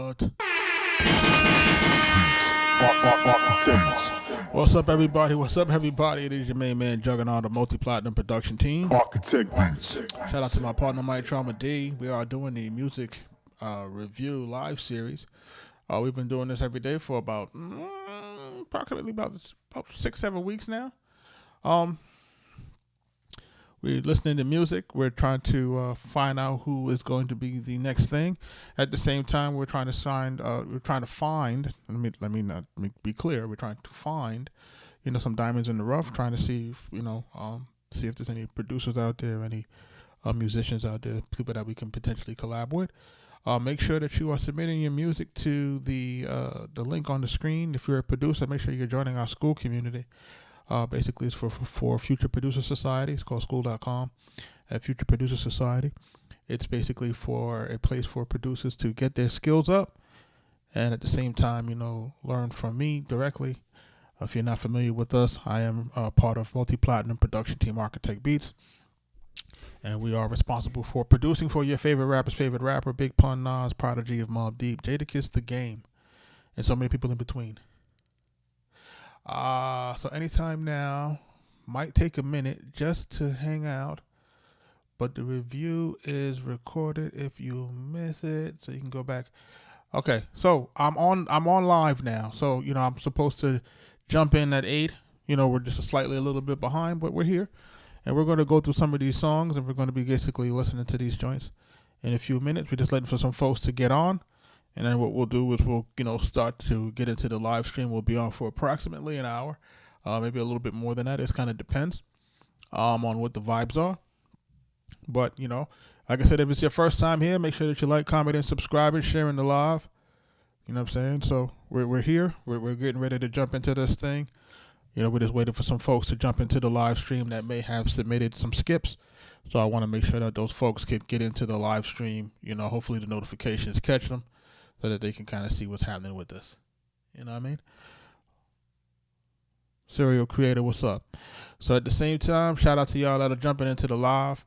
What? What's up, everybody? What's up, everybody? It is your main man, Juggernaut, the multi-platinum production team. Arkatech Beatz. Shout out to my partner, Mike Trauma D. We are doing the music review live series. We've been doing this every day for about approximately about 6-7 weeks now. We're listening to music. We're trying to find out who is going to be the next thing. At the same time, we're trying to find. Let me be clear. We're trying to find, some diamonds in the rough. Trying to see, see if there's any producers out there, any musicians out there, people that we can potentially collab with. Make sure that you are submitting your music to the link on the screen. If you're a producer, make sure you're joining our school community. Basically, it's for Future Producer Society. It's called school.com at Future Producer Society. It's basically for a place for producers to get their skills up and at the same time, learn from me directly. If you're not familiar with us, I am part of multi-platinum production team Arkatech Beatz. And we are responsible for producing for your favorite rapper's favorite rapper, Big Pun, Nas, Prodigy of Mobb Deep, Jadakiss, The Game, and so many people in between. So anytime now, might take a minute just to hang out, but the review is recorded if you miss it, so you can go back. Okay, so I'm on live now. So, I'm supposed to jump in at 8. We're just a little bit behind, but we're here. And we're going to go through some of these songs, and we're going to be basically listening to these joints in a few minutes. We're just waiting for some folks to get on. And then what we'll do is we'll, start to get into the live stream. We'll be on for approximately an hour, maybe a little bit more than that. It kind of depends on what the vibes are. But, like I said, if it's your first time here, make sure that you like, comment, and subscribe, and sharing the live. You know what I'm saying? So we're here. We're getting ready to jump into this thing. We're just waiting for some folks to jump into the live stream that may have submitted some skips. So I want to make sure that those folks can get into the live stream. Hopefully the notifications catch them, so that they can kind of see what's happening with this. You know what I mean? Serial Creator, what's up? So at the same time, shout out to y'all that are jumping into the live.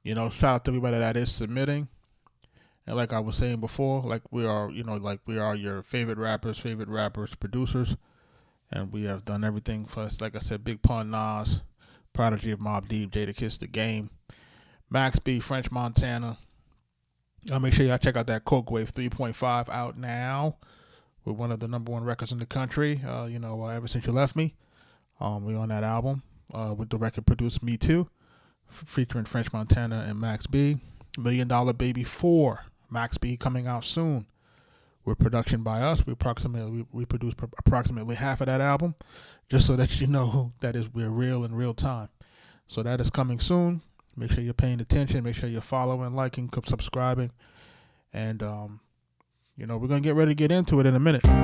Shout out to everybody that is submitting. And like I was saying before, we are your favorite rappers, producers. And we have done everything for us. Like I said, Big Pun, Nas, Prodigy of Mobb Deep, Jadakiss, The Game, Max B, French Montana. Make sure y'all check out that Coke Wave 3.5 out now. We're one of the #1 records in the country. Ever since you left me, we're on that album with the record produced Me Too, featuring French Montana and Max B. $1 Million Baby 4, Max B coming out soon. We're production by us. We produce approximately half of that album, just so that you know that we're real in real time. So that is coming soon. Make sure you're paying attention. Make sure you're following, liking, subscribing. And, we're going to get ready to get into it in a minute. Shout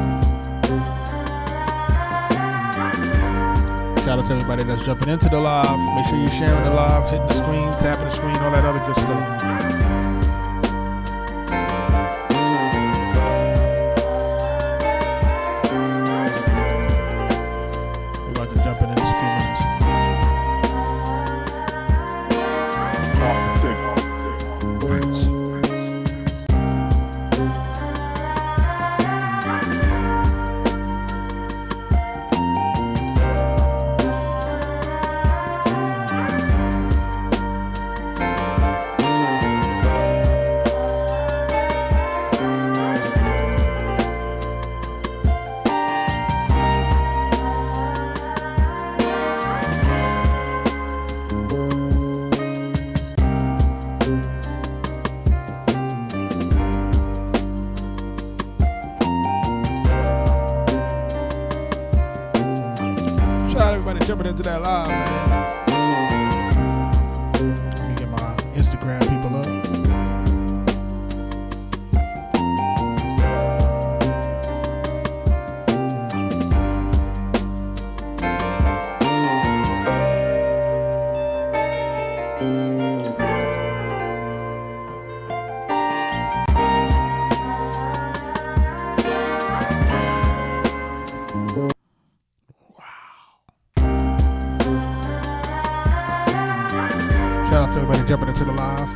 out to everybody that's jumping into the live. Make sure you're sharing the live, hitting the screen, tapping the screen, all that other good stuff. We're about to jump in this a few minutes. Jumping into that live, man. Let me get my Instagram people up. Shout out to everybody jumping into the live.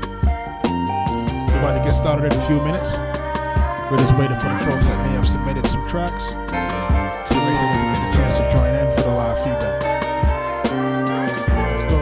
We're about to get started in a few minutes. We're just waiting for the folks that may have submitted some tracks to make sure that we get a chance to join in for the live feedback. Let's go.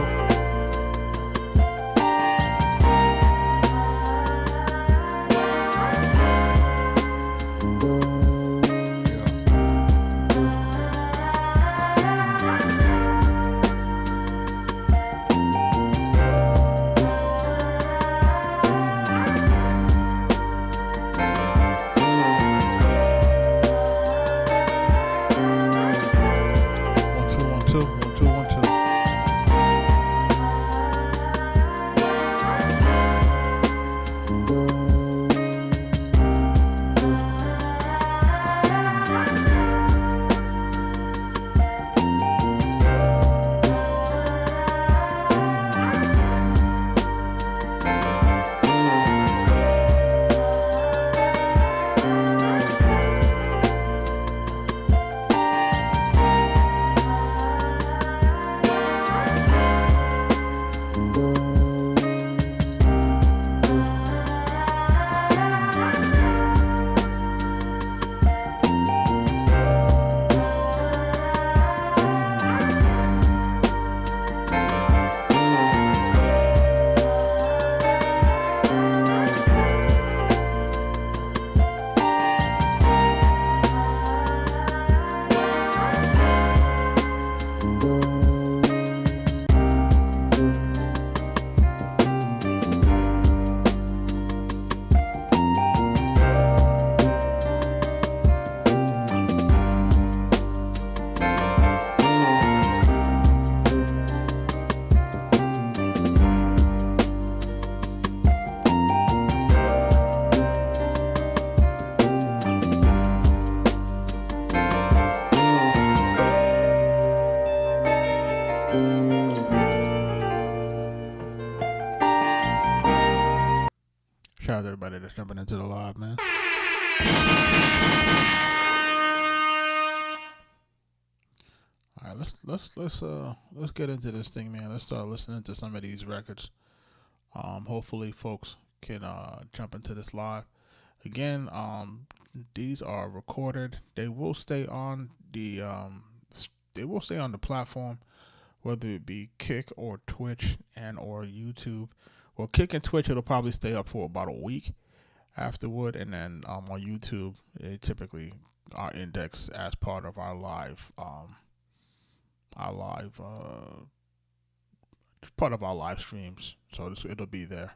Shout out to everybody that's jumping into the live, man. All right, let's get into this thing, man. Let's start listening to some of these records. Hopefully, folks can jump into this live. Again, these are recorded. They will stay on the platform, whether it be Kick or Twitch and or YouTube. Well, Kick and Twitch, it'll probably stay up for about a week afterward, and then on YouTube, they typically are indexed as part of our live streams. So it'll be there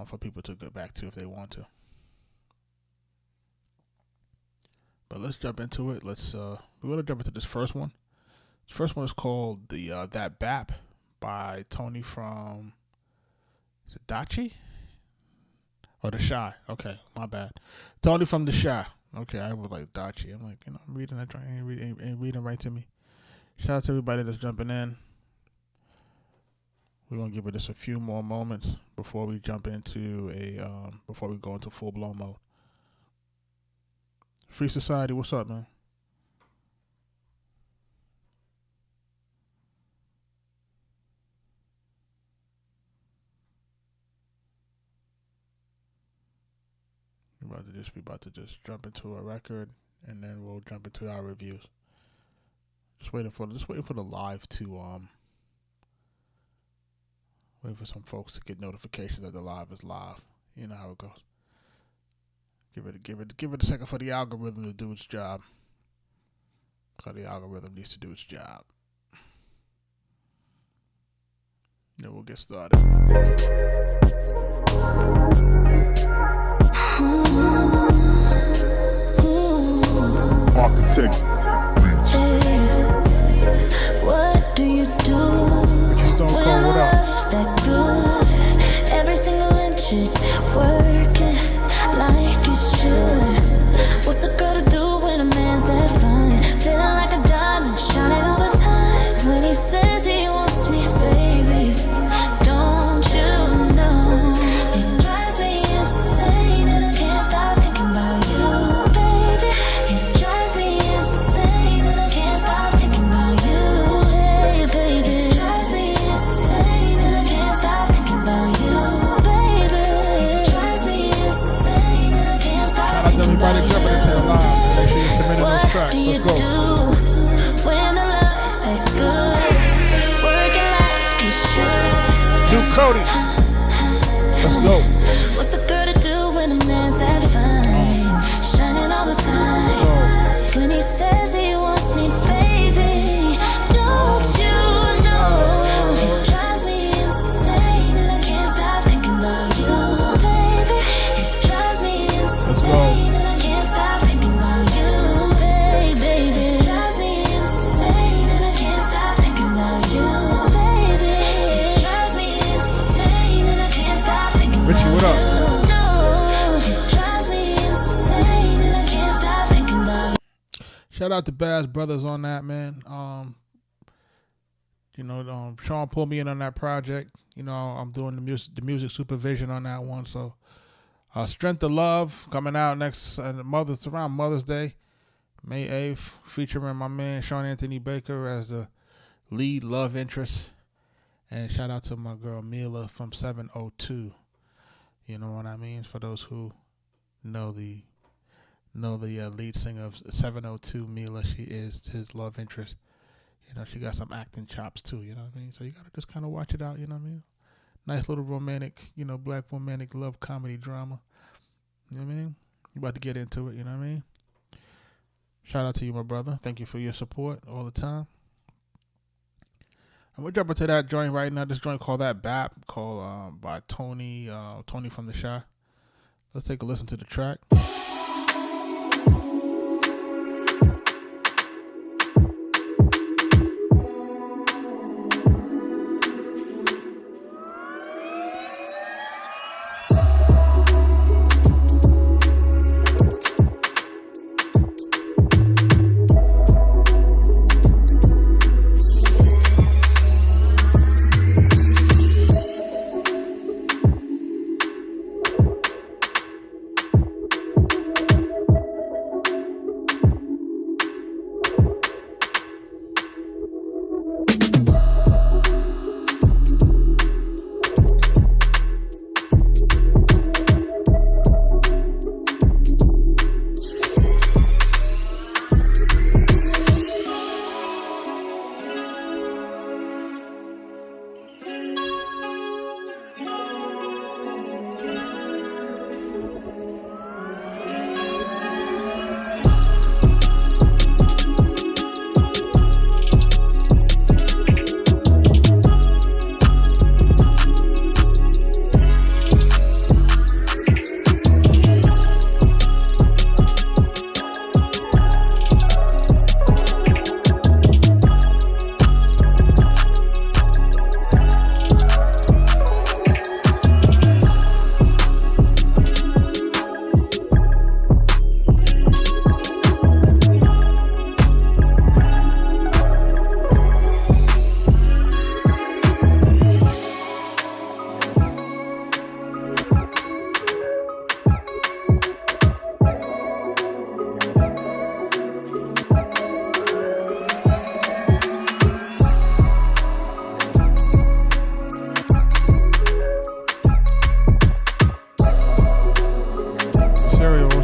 for people to go back to if they want to. But let's jump into it. We're gonna jump into this first one. This first one is called That Bap by Tony from. Is it Dachi? Or The Shy? Okay, my bad. Tony from The Shy. Okay, I was like Dachi. I'm like, I'm reading that, ain't reading right to me. Shout out to everybody that's jumping in. We're gonna give it just a few more moments before we jump into before we go into full blown mode. Free Society, what's up, man? We about to just jump into a record, and then we'll jump into our reviews. Just waiting for the live to waiting for some folks to get notifications that the live is live. You know how it goes. Give it a second for the algorithm to do its job. So the algorithm needs to do its job. Then we'll get started. Arkatech Beatz. What do you do when life's that good? Every single inch is working like it should. What's a girl to do when a man's that fine? Feeling like a diamond, shining all the time. When he says he wants me, baby, don't you know? It drives me insane and I can't stop thinking about you, baby. It drives me insane and I can't stop thinking about you, hey, baby. It drives me insane and I can't stop thinking about you, baby. It drives me insane and I can't stop. everybody jumping into the live. Make sure you submit those tracks. Let's go. When the love's that good, working like it should. New Cody. Let's go. What's a girl to do when a man's that fine? Shining all the time. When he says he wants me, baby, don't you know? It drives me insane and I can't stop thinking about you, baby. It drives me insane and I can't stop thinking about you, baby. It drives me insane and I can't stop thinking about you, baby. It drives me insane and I can't stop thinking about you. Richie, what up? Shout out to Baz Brothers on that, man. Sean pulled me in on that project. I'm doing the music supervision on that one. So, Strength of Love coming out next around Mother's Day, May 8th, featuring my man Sean Anthony Baker as the lead love interest. And shout out to my girl Mila from 702. You know what I mean? For those who know the lead singer of 702, Mila, she is his love interest. She got some acting chops too, you know what I mean? So you gotta just kind of watch it out, you know what I mean? Nice little romantic, black romantic love comedy drama. You know what I mean? You about to get into it, you know what I mean? Shout out to you, my brother. Thank you for your support all the time. And we're jumping to that joint right now. This joint called That Bap, called by Tony from the Shy. Let's take a listen to the track.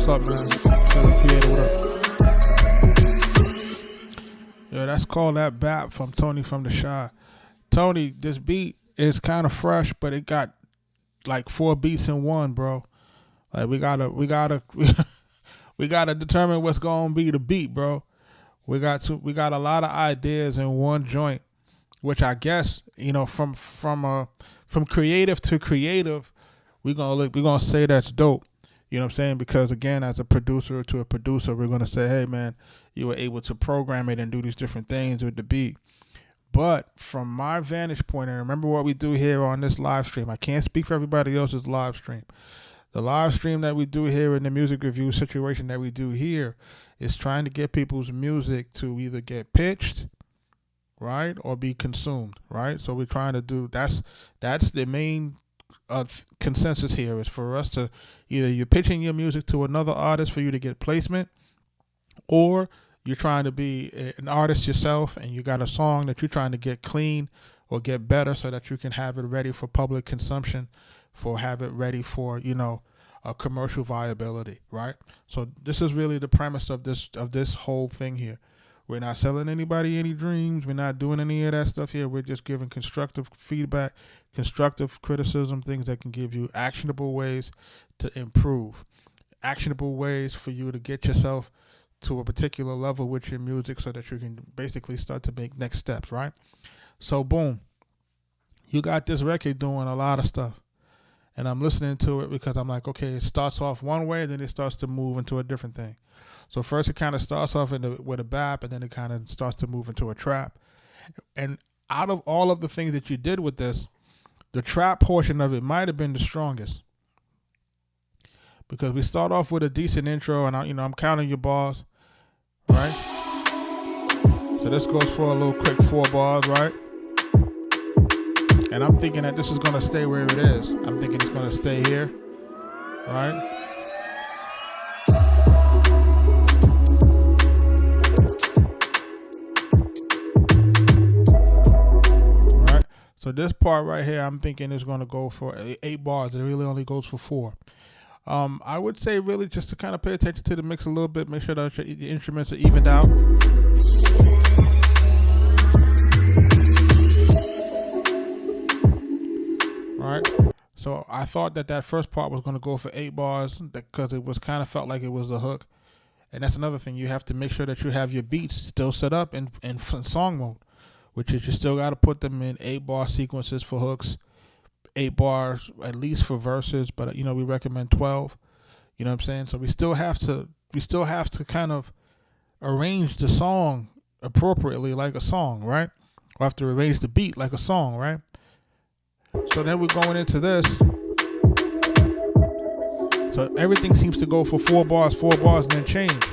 What's up, man? Creator, what up? Yeah, that's called That Bap from Tony from the Shy. Tony, this beat is kind of fresh, but it got like 4 beats in one, bro. Like we gotta we gotta determine what's gonna be the beat, bro. We got a lot of ideas in one joint, which I guess, you know, from creative to creative, we're gonna say that's dope. You know what I'm saying? Because again, as a producer to a producer, we're gonna say, hey man, you were able to program it and do these different things with the beat. But from my vantage point, and remember what we do here on this live stream, I can't speak for everybody else's live stream. The live stream that we do here in the music review situation that we do here is trying to get people's music to either get pitched, right, or be consumed, right? So we're trying to do, that's the main consensus here, is for us to either you're pitching your music to another artist for you to get placement, or you're trying to be an artist yourself and you got a song that you're trying to get clean or get better so that you can have it ready for public consumption, for have it ready for, you know, commercial viability, right? So this is really the premise of this whole thing here. We're not selling anybody any dreams. We're not doing any of that stuff here. We're just giving constructive feedback, constructive criticism, things that can give you actionable ways to improve, actionable ways for you to get yourself to a particular level with your music so that you can basically start to make next steps, right? So boom, you got this record doing a lot of stuff. And I'm listening to it because I'm like, okay, it starts off one way, then it starts to move into a different thing. So first it kind of starts off with a bap, and then it kind of starts to move into a trap. And out of all of the things that you did with this, the trap portion of it might have been the strongest. Because we start off with a decent intro, and I'm counting your bars, right? So this goes for a little quick 4 bars, right? And I'm thinking that this is going to stay where it is. I'm thinking it's going to stay here, right? Right. So this part right here, I'm thinking is going to go for 8 bars. It really only goes for 4. I would say really just to kind of pay attention to the mix a little bit, make sure that your instruments are evened out. Right. So I thought that first part was going to go for 8 bars because it was kind of felt like it was the hook. And that's another thing. You have to make sure that you have your beats still set up in song mode, which is you still got to put them in 8-bar sequences for hooks, 8 bars at least for verses, but we recommend 12. You know what I'm saying? So we still have to kind of arrange the song appropriately like a song, right? We have to arrange the beat like a song, right? So then we're going into this. So everything seems to go for 4 bars, and then change.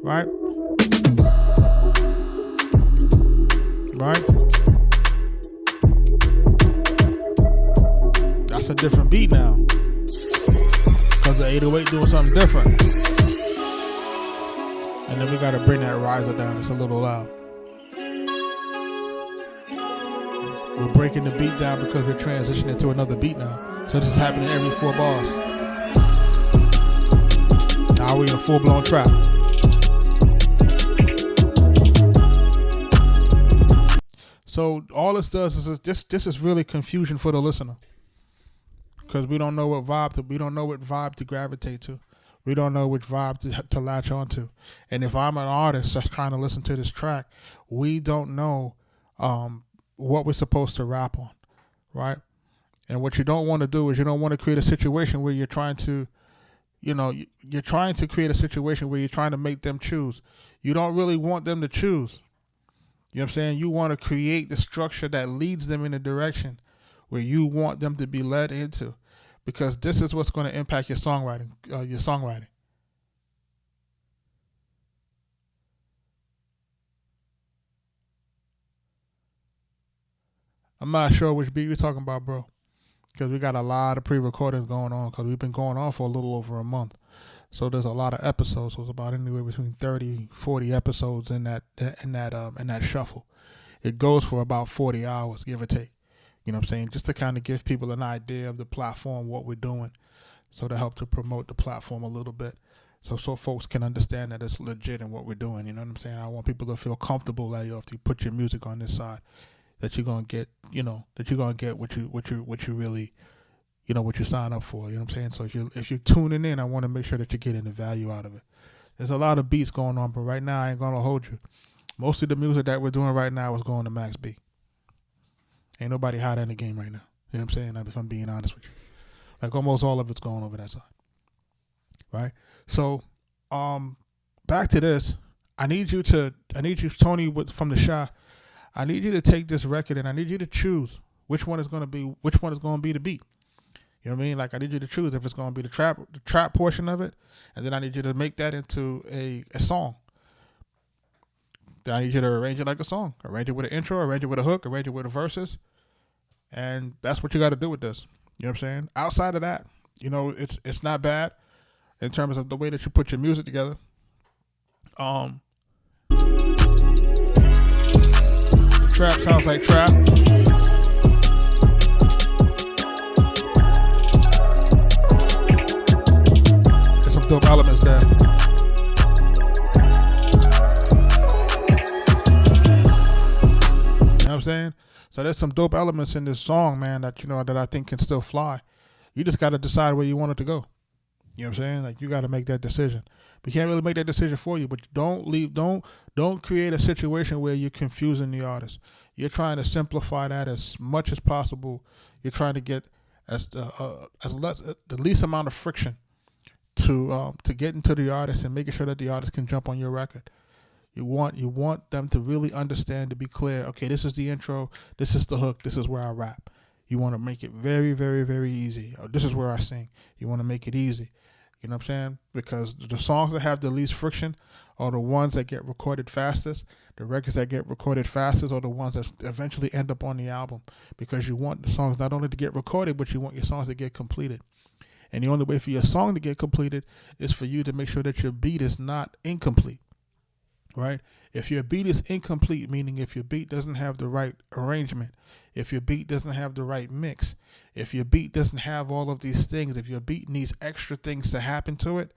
Right? Right? That's a different beat now. Because the 808 doing something different. And then we got to bring that riser down. It's a little loud. We're breaking the beat down because we're transitioning to another beat now. So this is happening every 4 bars. Now we're in a full-blown trap. So all this does is this is really confusion for the listener. Because we don't know what vibe to gravitate to. We don't know which vibe to latch onto. And if I'm an artist that's trying to listen to this track, we don't know what we're supposed to rap on, right? And what you don't want to do is you don't want to create a situation where you're trying to, you're trying to create a situation where you're trying to make them choose. You don't really want them to choose. You know what I'm saying? You want to create the structure that leads them in a direction where you want them to be led into, because this is what's going to impact your songwriting. I'm not sure which beat you're talking about, bro, because we got a lot of pre-recordings going on because we've been going on for a little over a month. So there's a lot of episodes. So it's about anywhere between 30, 40 episodes in that shuffle. It goes for about 40 hours, give or take. You know what I'm saying? Just to kind of give people an idea of the platform, what we're doing, so to help to promote the platform a little bit, so folks can understand that it's legit in what we're doing. You know what I'm saying? I want people to feel comfortable that if you put your music on this side, that you're gonna get, what you really, what you sign up for. You know what I'm saying? So if you're tuning in, I want to make sure that you're getting the value out of it. There's a lot of beats going on, but right now I ain't gonna hold you. Most of the music that we're doing right now is going to Max B. Ain't nobody hot in the game right now. You know what I'm saying? If I'm being honest with you, like almost all of it's going over that side, right? So, back to this. I need you, Tony, from the Shy. I need you to take this record and I need you to choose which one is going to be the beat. You know what I mean? Like I need you to choose if it's going to be the trap portion of it, and then I need you to make that into a song. Then I need you to arrange it like a song. Arrange it with an intro, arrange it with a hook, arrange it with the verses, and that's what you got to do with this. You know what I'm saying? Outside of that, it's not bad in terms of the way that you put your music together. Trap sounds like trap. dope elements there. You know what I'm saying? So there's some dope elements in this song, man, that that I think can still fly. You just got to decide where you want it to go. You know what I'm saying? Like, you got to make that decision. We can't really make that decision for you, but don't create a situation where you're confusing the artist. You're trying to simplify that as much as possible. You're trying to get the least amount of friction to get into the artist and making sure that the artist can jump on your record. You want them to really understand, to be clear. Okay, this is the intro. This is the hook. This is where I rap. You want to make it very, very, very easy. This is where I sing. You want to make it easy. You know what I'm saying? Because the songs that have the least friction are the ones that get recorded fastest. The records that get recorded fastest are the ones that eventually end up on the album, because you want the songs not only to get recorded, but you want your songs to get completed. And the only way for your song to get completed is for you to make sure that your beat is not incomplete, right? If your beat is incomplete, meaning if your beat doesn't have the right arrangement, if your beat doesn't have the right mix, if your beat doesn't have all of these things, if your beat needs extra things to happen to it,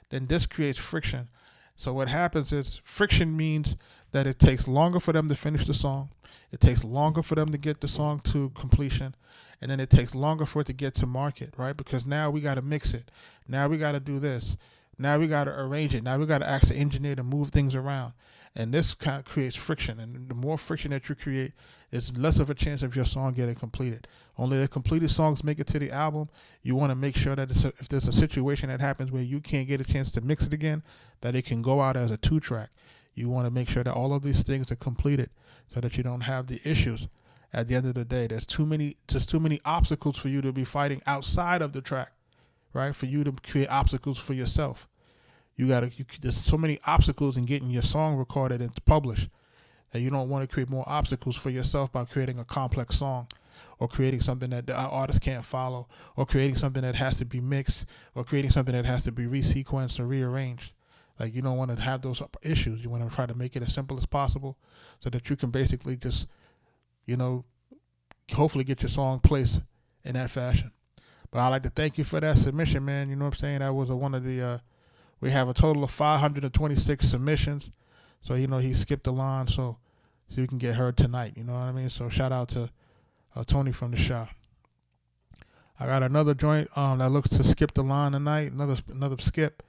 then this creates friction. So what happens is, friction means that it takes longer for them to finish the song. It takes longer for them to get the song to completion. And then it takes longer for it to get to market, right? Because now we got to mix it. Now we got to do this. Now we got to arrange it. Now we got to ask the engineer to move things around. And this kind of creates friction. And the more friction that you create, is less of a chance of your song getting completed. Only the completed songs make it to the album. You want to make sure that if there's a situation that happens where you can't get a chance to mix it again, that it can go out as a 2-track. You want to make sure that all of these things are completed so that you don't have the issues. At the end of the day, there's too many obstacles for you to be fighting outside of the track, right? For you to create obstacles for yourself. There's so many obstacles in getting your song recorded and published, that you don't want to create more obstacles for yourself by creating a complex song, or creating something that the artist can't follow, or creating something that has to be mixed, or creating something that has to be resequenced or rearranged. Like, you don't want to have those issues. You want to try to make it as simple as possible so that you can basically just, hopefully get your song placed in that fashion. But I'd like to thank you for that submission, man. You know what I'm saying? That was one of the, we have a total of 526 submissions. So, he skipped the line so you can get heard tonight. You know what I mean? So shout out to Tony from the Shah. I got another joint that looks to skip the line tonight. Another skip.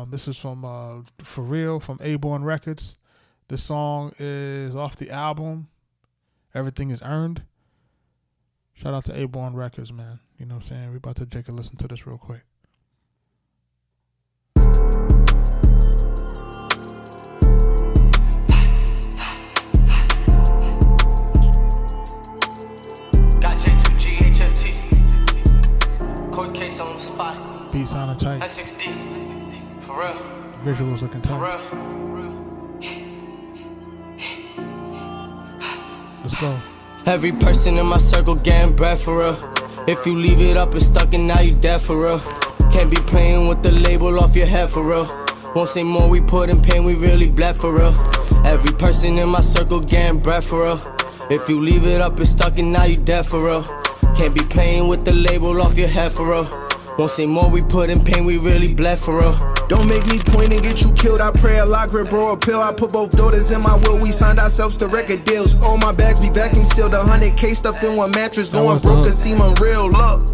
This is from For Real from A-Born Records. This song is off the album Everything Is Earned. Shout out to A-Born Records, man. You know what I'm saying? We're about to take a listen to this real quick. Court case on the spot. Beat sounding tight. N6D. For real. Visuals looking tight. For real. Let's go. Every person in my circle getting bread for real. If you leave it up, it's stuck and now you dead for real. Can't be playing with the label off your head for real. Won't say more, we put in pain, we really bled for real. Every person in my circle getting bread for real. If you leave it up, it's stuck and now you dead for real. Can't be playing with the label off your head for real. Won't say more, we put in pain, we really bled for real. Don't make me point and get you killed. I pray a lot, grip, bro, a pill. I put both daughters in my will. We signed ourselves to record deals. All my bags be vacuum sealed. 100K stuffed in one mattress. Going broke to seem unreal. Look.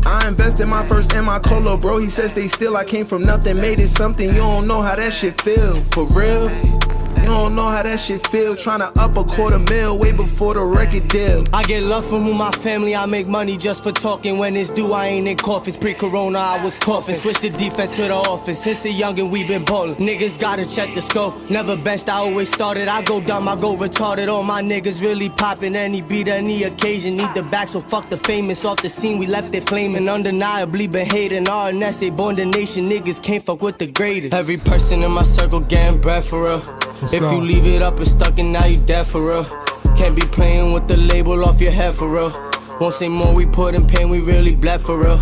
I invested my first in my colo, bro. He says they still. I came from nothing, made it something. You don't know how that shit feel. For real. You don't know how that shit feel. Tryna up $250,000 way before the record deal. I get love from who my family. I make money just for talking. When it's due, I ain't in coffins. Pre-corona, I was coughing. Switch the defense to the offense. Since the youngin', we been ballin'. Niggas gotta check the scope. Never benched, I always started. I go dumb, I go retarded. All my niggas really poppin'. Any beat, any occasion. Need the back, so fuck the famous. Off the scene, we left it flamin'. Undeniably been hatin'. RNS, they born the nation. Niggas can't fuck with the greatest. Every person in my circle getting bread for real. If you leave it up, it's stuck and now you dead for real. Can't be playing with the label off your head for real. Won't say more, we put in pain, we really bled for real.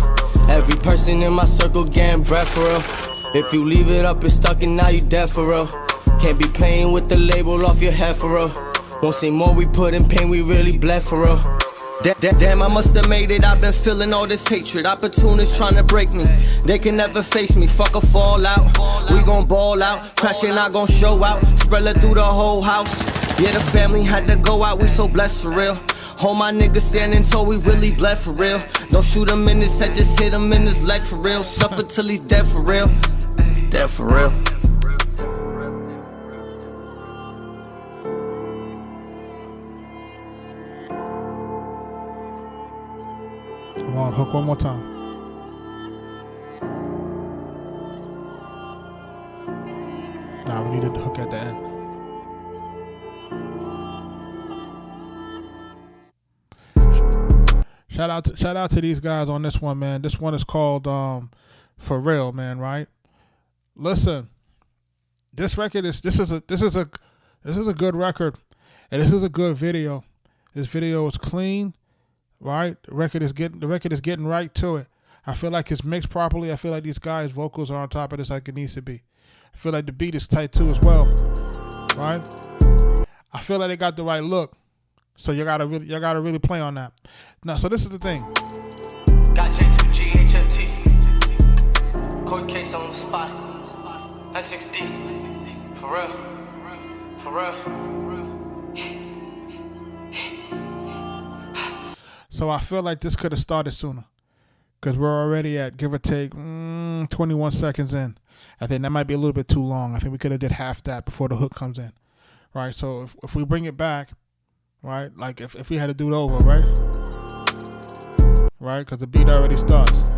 Every person in my circle getting bread for real. If you leave it up, it's stuck and now you dead for real. Can't be playing with the label off your head for real. Won't say more, we put in pain, we really bled for real. Damn, I must have made it. I've been feeling all this hatred. Opportunists trying to break me. They can never face me. Fuck a fallout. We gon' ball out. Crashing, not gon' show out. Spread it through the whole house. Yeah, the family had to go out. We so blessed for real. All my niggas standing tall. We really bled for real. Don't shoot him in his head. Just hit him in his leg for real. Suffer till he's dead for real. Dead for real. Come on, hook one more time. Nah, we needed the hook at the end. Shout out to these guys on this one, man. This one is called For Real, man, right? Listen, this record is this is a good record, and this is a good video. This video is clean. Right, the record is getting right to it. I feel like it's mixed properly. I feel like these guys' vocals are on top of this like it needs to be. I feel like the beat is tight too as well. Right, I feel like they got the right look. So you gotta really play on that. Now, so this is the thing. Got J2G HFT. Court case on the spot. N6D. For real. For real. So I feel like this could have started sooner, because we're already at, give or take, 21 seconds in. I think that might be a little bit too long. I think we could have did half that before the hook comes in, right? So if we bring it back, right, like if we had to do it over, right, because the beat already starts.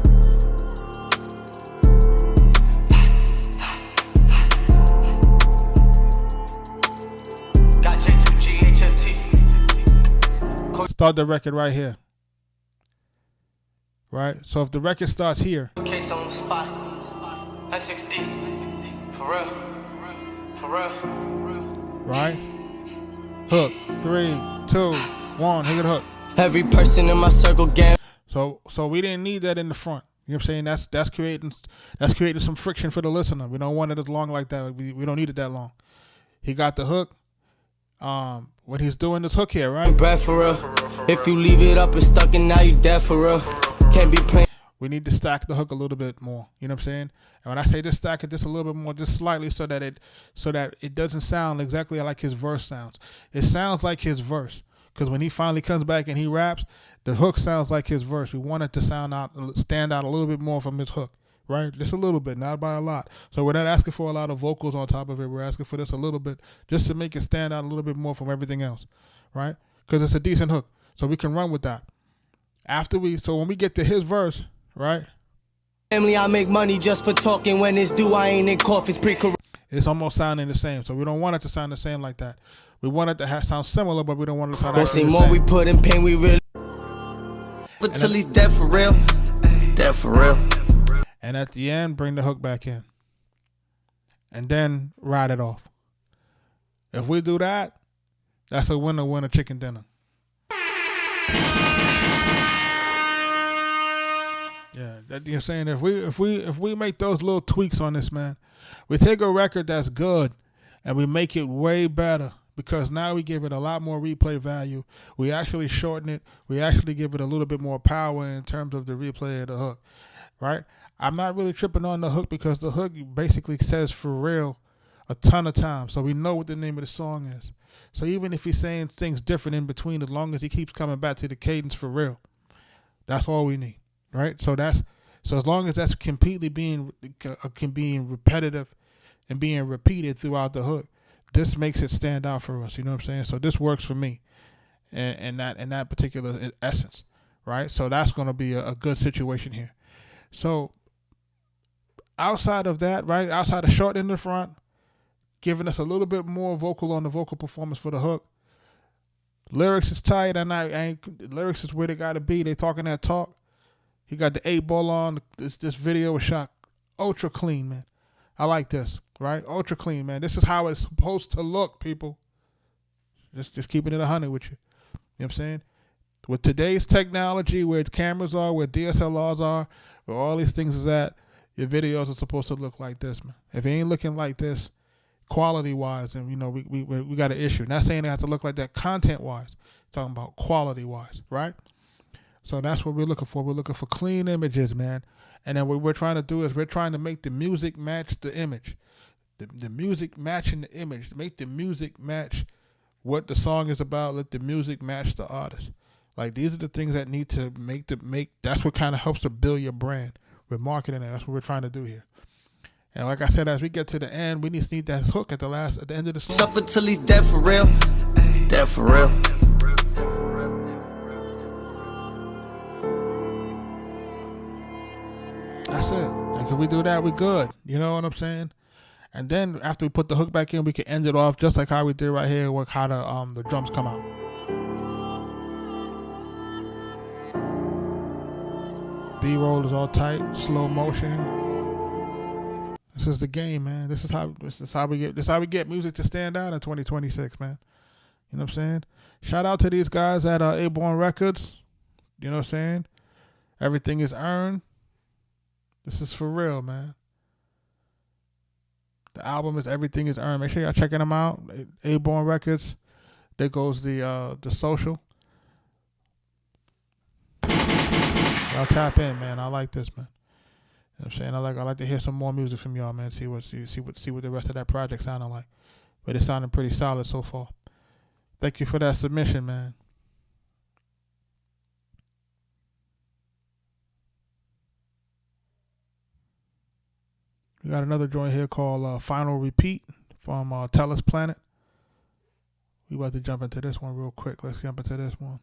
Got J2G HFT. Start the record right here. Right? So if the record starts here. Case on the spot. N6D. For real. For real. Right? Hook. 3, 2, 1. Hit the hook. Every person in my circle gang. So we didn't need that in the front. You know what I'm saying? That's creating some friction for the listener. We don't want it as long like that. We don't need it that long. He got the hook. When he's doing this hook here, right? Breath for real. If you leave it up and stuck and now you dead for real. Can't be playing. We need to stack the hook a little bit more. You know what I'm saying? And when I say just stack it just a little bit more, just slightly, so that it doesn't sound exactly like his verse sounds. It sounds like his verse, because when he finally comes back and he raps, the hook sounds like his verse. We want it to stand out a little bit more from his hook, right? Just a little bit, not by a lot. So we're not asking for a lot of vocals on top of it. We're asking for this a little bit, just to make it stand out a little bit more from everything else, right? Because it's a decent hook, so we can run with that. So when we get to his verse, right? Family, I make money just for talking. When it's due, I ain't in coffins. It's almost sounding the same, so we don't want it to sound the same like that. We want it to sound similar, but we don't want it to sound the same. More we put in pain, we really. Until he's dead for real. Dead for real. And at the end, bring the hook back in, and then ride it off. If we do that, that's a winner chicken dinner. Yeah, that you're saying, if we make those little tweaks on this, man, we take a record that's good and we make it way better, because now we give it a lot more replay value. We actually shorten it. We actually give it a little bit more power in terms of the replay of the hook, right? I'm not really tripping on the hook, because the hook basically says For Real a ton of times, so we know what the name of the song is. So even if he's saying things different in between, as long as he keeps coming back to the cadence For Real, that's all we need. Right, so as long as that's completely being repetitive and being repeated throughout the hook, this makes it stand out for us. You know what I'm saying? So this works for me, in that particular essence, right? So that's going to be a good situation here. So outside of that, right, outside of short in the front, giving us a little bit more vocal on the vocal performance for the hook. Lyrics is tight, and lyrics is where they got to be. They talking that talk. He got the 8-ball on. This video was shot ultra clean, man. I like this, right? Ultra clean, man. This is how it's supposed to look, people. Just keeping it 100 with you. You know what I'm saying? With today's technology, where cameras are, where DSLRs are, where all these things is at, your videos are supposed to look like this, man. If it ain't looking like this, quality-wise, and we got an issue. Not saying it has to look like that content-wise. Talking about quality-wise, right? So that's what we're looking for. We're looking for clean images, man. And then what we're trying to do is we're trying to make the music match the image. The music matching the image. Make the music match what the song is about. Let the music match the artist. Like, these are the things that need to make. That's what kind of helps to build your brand with marketing, and that's what we're trying to do here. And like I said, as we get to the end, we need that hook at the end of the song. Suffer till he's dead for real. Dead for real. That's it. Like, if we do that, we good. You know what I'm saying? And then after we put the hook back in, we can end it off just like how we did right here with how the drums come out. B-roll is all tight, slow motion. This is the game, man. This is how we get music to stand out in 2026, man. You know what I'm saying? Shout out to these guys at A-Born Records. You know what I'm saying? Everything is earned. This is for real, man. The album is Everything is Earned. Make sure y'all checking them out. A-Born Records. There goes the social. Y'all tap in, man. I like this, man. You know what I'm saying? I like to hear some more music from y'all, man. See what the rest of that project sounded like. But it's sounding pretty solid so far. Thank you for that submission, man. We got another joint here called Final Repeat from Tellus Planet. We about to jump into this one real quick. Let's jump into this one.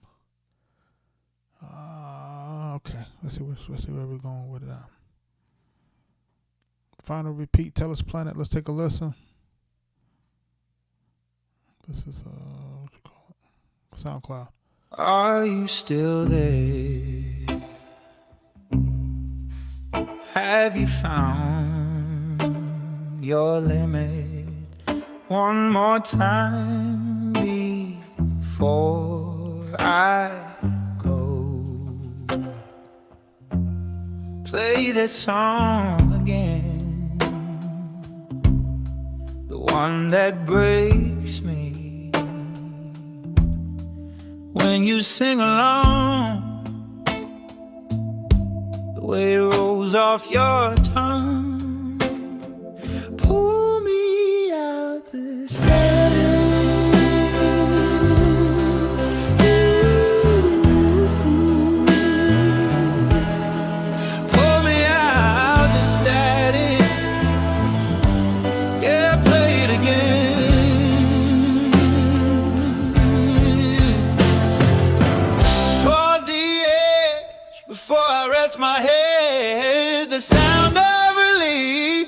Okay. Let's see where we're going with it. Final Repeat, Tellus Planet. Let's take a listen. This is what you call it? SoundCloud. Are you still there? Have you found your limit one more time before I go? Play this song again, the one that breaks me. When you sing along, the way it rolls off your tongue, pull me out the setting. Pull me out the static. Yeah, play it again. Towards the edge, before I rest my head, the sound of relief.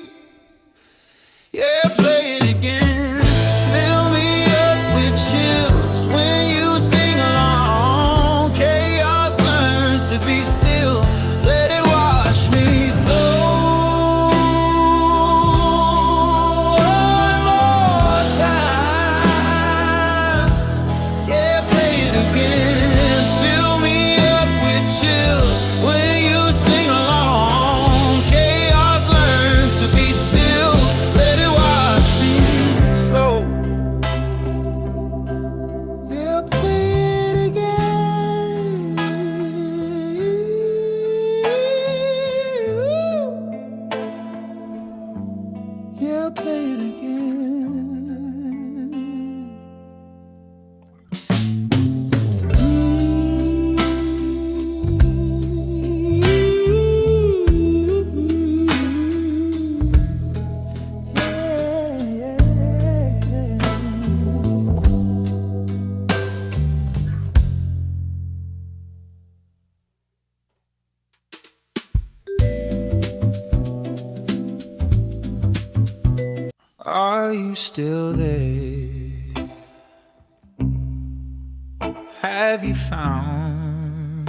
Yeah, play it again. Fill me up with chills when you sing along. Chaos learns to be still. Let it wash me slow. One more time. Yeah, play it again. Fill me up with chills when you sing along. Chaos learns to be still. Let it wash me slow. Yeah, play it again. Yeah, play it again. Are you still there? Have you found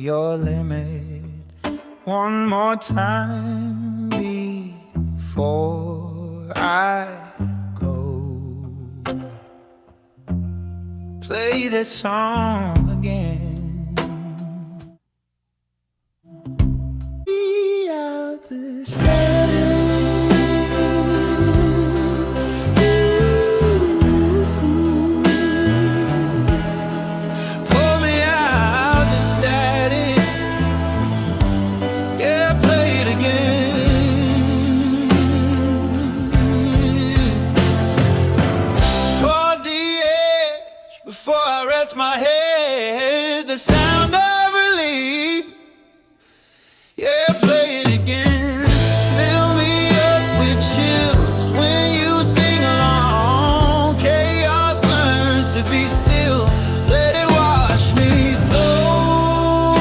your limit one more time before I go? Play this song again. Be out the setting. Pull me out the static. the sound of relief. Yeah, play it again. Fill me up with chills when you sing along. Chaos learns to be still. Let it wash me slow.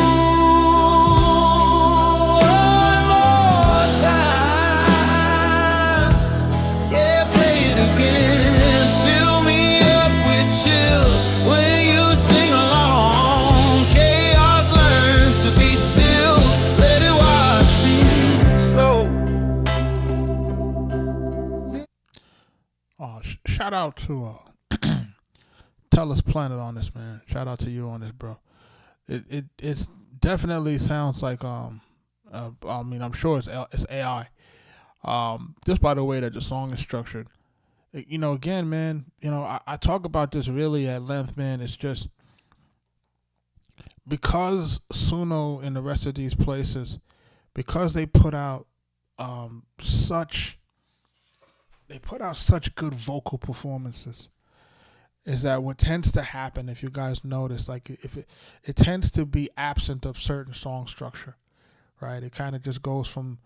One more time. Yeah, play it again. Fill me up with chills when you sing along. Chaos learns to be still. Let it wash me slow. Shout out to Tell Us Planet on this, man. Shout out to you on this, bro. It's definitely sounds like I mean, I'm sure it's AI. Just by the way that the song is structured. You know, again, man, you know, I talk about this really at length, man. It's just because Suno and the rest of these places, because they put out such good vocal performances, is that what tends to happen, if you guys notice, like if it tends to be absent of certain song structure, right? It kind of just goes from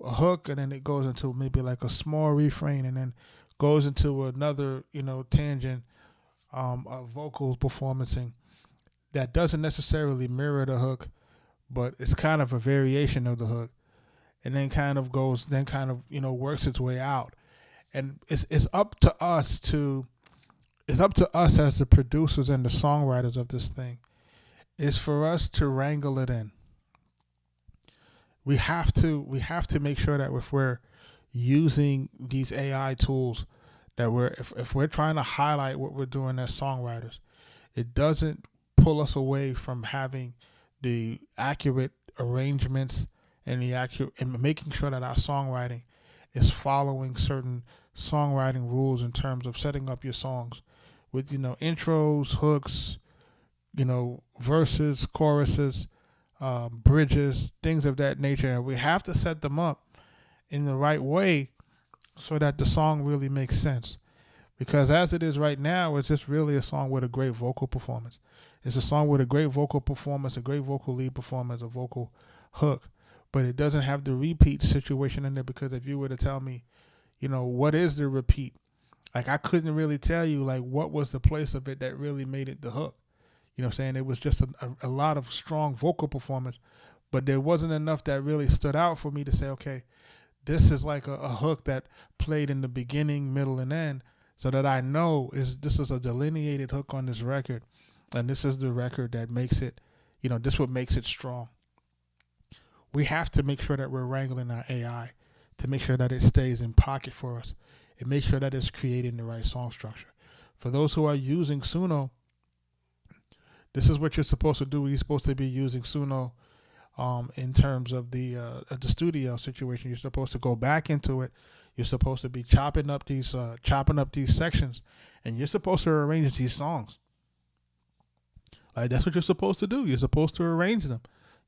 a hook and then it goes into maybe like a small refrain and then goes into another, you know, tangent of vocals performancing that doesn't necessarily mirror the hook, but it's kind of a variation of the hook, and then kind of you know, works its way out. And it's up to us as the producers and the songwriters of this thing, is for us to wrangle it in. We have to make sure that if we're using these AI tools, that if we're trying to highlight what we're doing as songwriters, it doesn't pull us away from having the accurate arrangements and making sure that our songwriting is following certain songwriting rules in terms of setting up your songs with, you know, intros, hooks, you know, verses, choruses, bridges, things of that nature. And we have to set them up in the right way so that the song really makes sense. Because as it is right now, it's just really a song with a great vocal performance. It's a song with a great vocal performance, a great vocal lead performance, a vocal hook. But it doesn't have the repeat situation in there, because if you were to tell me, you know, what is the repeat? Like, I couldn't really tell you, like, what was the place of it that really made it the hook. You know what I'm saying? It was just a lot of strong vocal performance, but there wasn't enough that really stood out for me to say, okay, this is like a hook that played in the beginning, middle, and end, so that I know this is a delineated hook on this record, and this is the record that makes it, you know, this what makes it strong. We have to make sure that we're wrangling our AI to make sure that it stays in pocket for us and make sure that it's creating the right song structure. For those who are using Suno, this is what you're supposed to do. You're supposed to be using Suno in terms of the studio situation. You're supposed to go back into it. You're supposed to be chopping up these sections, and you're supposed to arrange these songs. Like, that's what you're supposed to do. You're supposed to arrange them.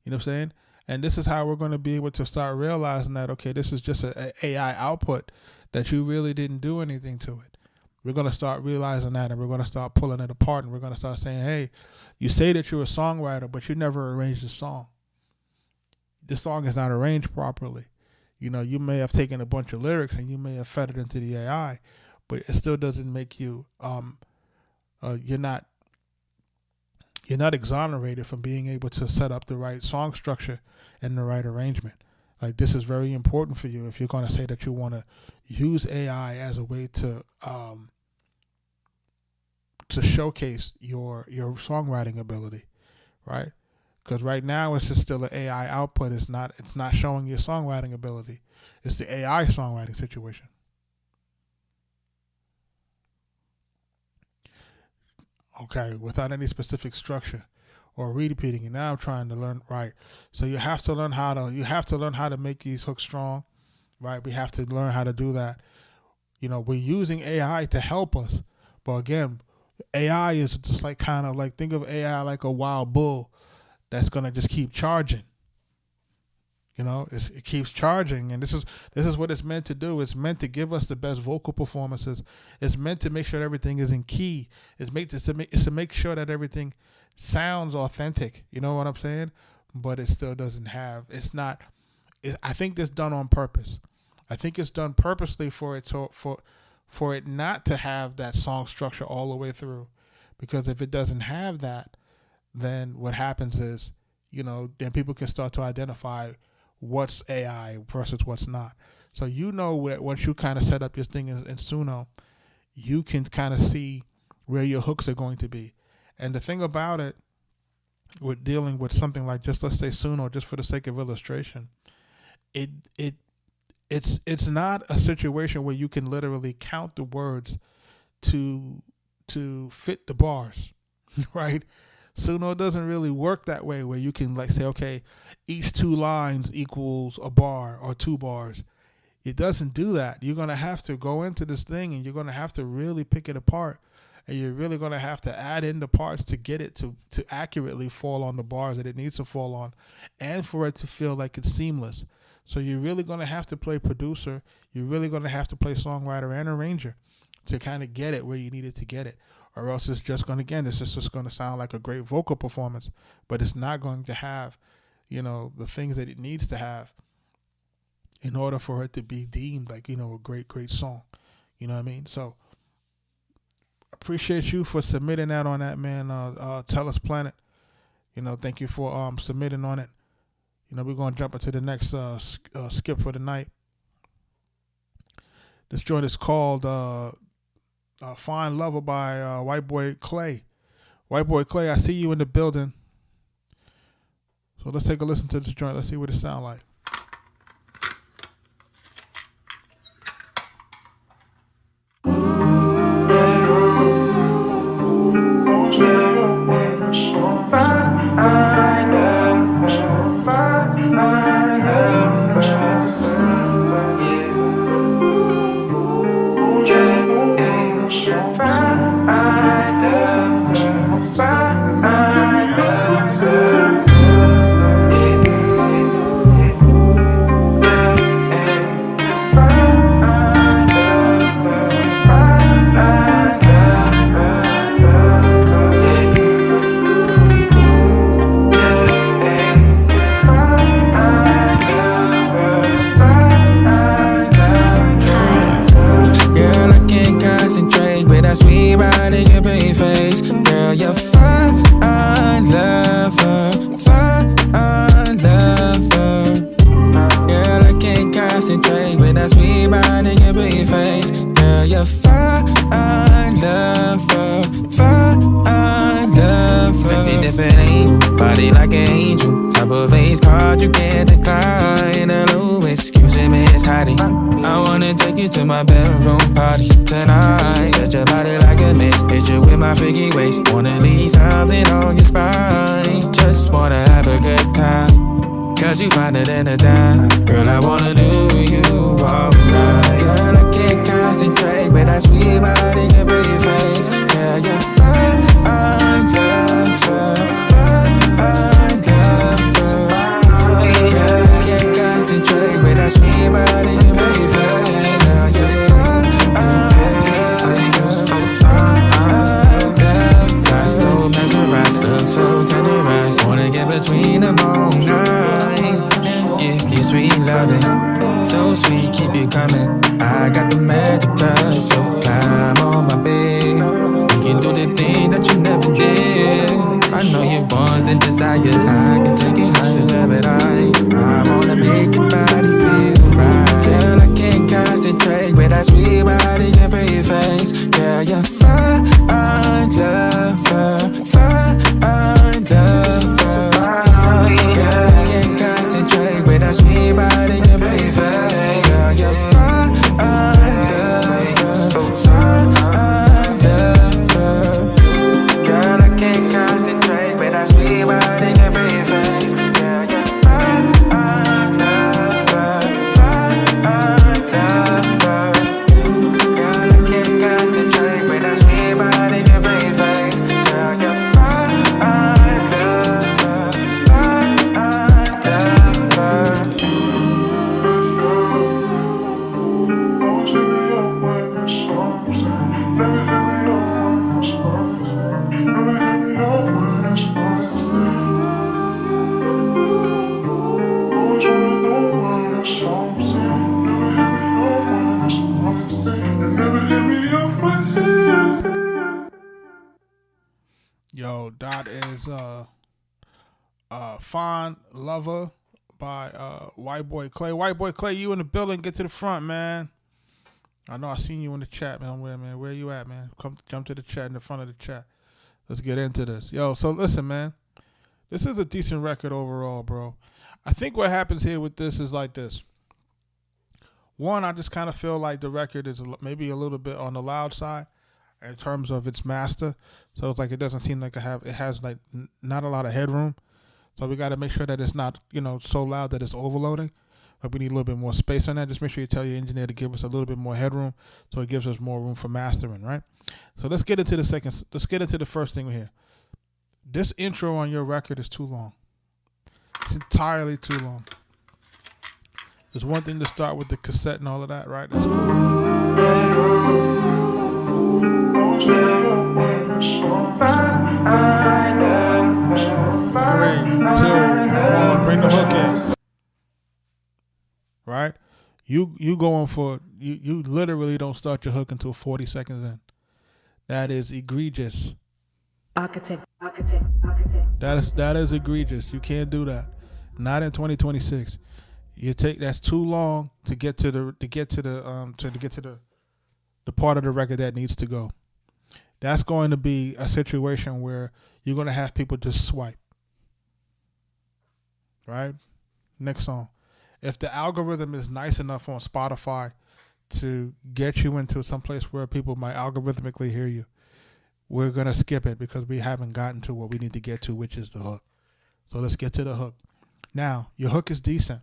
You know what I'm saying? And this is how we're going to be able to start realizing that, okay, this is just an AI output that you really didn't do anything to it. We're going to start realizing that, and we're going to start pulling it apart, and we're going to start saying, hey, you say that you're a songwriter, but you never arranged the song. This song is not arranged properly. You know, you may have taken a bunch of lyrics and you may have fed it into the AI, but it still doesn't make you, you're not exonerated from being able to set up the right song structure and the right arrangement. Like, this is very important for you if you're going to say that you want to use AI as a way to showcase your songwriting ability, right? Because right now it's just still an AI output. It's not showing your songwriting ability. It's the AI songwriting situation. Okay, without any specific structure or repeating. And now I'm trying to learn, right? So you have to learn how to make these hooks strong, right? We have to learn how to do that. You know, we're using AI to help us, but again, AI is just like kind of like, think of AI like a wild bull that's gonna just keep charging. You know, it keeps charging, and this is what it's meant to do. It's meant to give us the best vocal performances. It's meant to make sure that everything is in key. It's to make sure that everything sounds authentic. You know what I'm saying? But it still doesn't have. It's not. I think this done on purpose. I think it's done purposely for it not to have that song structure all the way through, because if it doesn't have that, then what happens is, you know, then people can start to identify what's AI versus what's not. So you know, once you kind of set up your thing in Suno, you can kind of see where your hooks are going to be. And the thing about it, with dealing with something like, just let's say Suno, just for the sake of illustration, it's not a situation where you can literally count the words to fit the bars, right? Suno doesn't really work that way, where you can like say, okay, each 2 lines equals a bar or 2 bars. It doesn't do that. You're going to have to go into this thing, and you're going to have to really pick it apart, and you're really going to have to add in the parts to get it to accurately fall on the bars that it needs to fall on, and for it to feel like it's seamless. So you're really going to have to play producer. You're really going to have to play songwriter and arranger to kind of get it where you need it to get it. Or else it's just going to, again, it's just going to sound like a great vocal performance, but it's not going to have, you know, the things that it needs to have in order for it to be deemed like, you know, a great, great song. You know what I mean? So appreciate you for submitting that on that, man. Tell Us Planet, you know, thank you for submitting on it. You know, we're going to jump into the next skip for the night. This joint is called Fine Lover by White Boy Clay. White Boy Clay, I see you in the building. So let's take a listen to this joint. Let's see what it sounds like. So that is Fond Lover by White Boy Clay. White Boy Clay, you in the building, get to the front, man. I know I seen you in the chat, man. Where you at, man? Come jump to the chat in the front of the chat. Let's get into this. Yo, so listen, man. This is a decent record overall, bro. I think what happens here with this is like this. One, I just kind of feel like the record is maybe a little bit on the loud side in terms of its master. So it's like it doesn't seem like it has like not a lot of headroom. So we got to make sure that it's not, so loud that it's overloading. Like we need a little bit more space on that. Just make sure you tell your engineer to give us a little bit more headroom so it gives us more room for mastering, right? So let's get into the first thing here. This intro on your record is too long. It's entirely too long. There's one thing to start with the cassette and all of that, right? That's bring the hook in. Right? You going for you literally don't start your hook until 40 seconds in. That is egregious. Arkatech. That is egregious. You can't do that. Not in 2026. That's too long to get to the part of the record that needs to go. That's going to be a situation where you're going to have people just swipe. Right? Next song. If the algorithm is nice enough on Spotify to get you into some place where people might algorithmically hear you, we're going to skip it because we haven't gotten to what we need to get to, which is the hook. So let's get to the hook. Now, your hook is decent.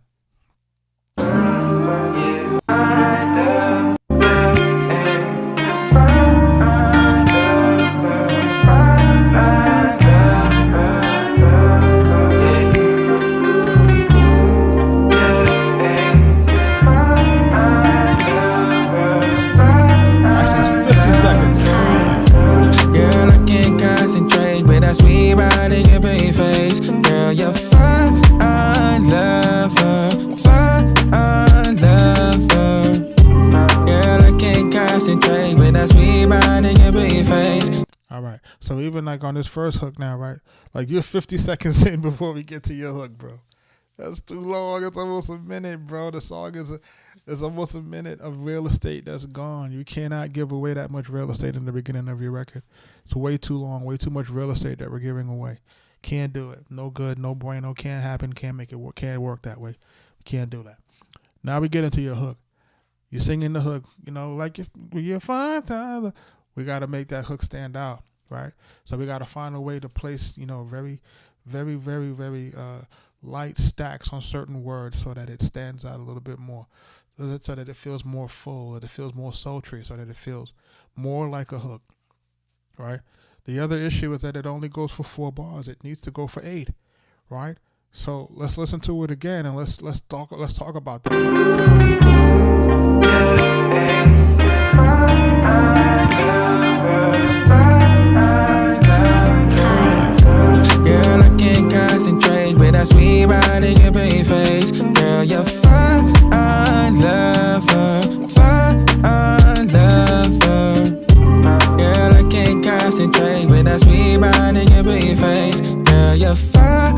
All right, so even like on this first hook now, right? Like you're 50 seconds in before we get to your hook, bro. That's too long. It's almost a minute, bro. The song is almost a minute of real estate that's gone. You cannot give away that much real estate in the beginning of your record. It's way too long, way too much real estate that we're giving away. Can't do it. No good, no bueno. Can't happen. Can't make it work. Can't work that way. We can't do that. Now we get into your hook. You're singing the hook, like you're fine, Tyler. We got to make that hook stand out, right? So we got to find a way to place, very, very, very, very light stacks on certain words so that it stands out a little bit more, so that it feels more full, that it feels more sultry, so that it feels more like a hook, right? The other issue is that it only goes for 4 bars. It needs to go for 8, right? So let's listen to it again and let's talk about that. Girl, I can't concentrate with that sweet body and pretty face. Girl, you're fine, lover, fine, lover. Girl, I can't concentrate with that sweet body and pretty face. Girl, you're fine,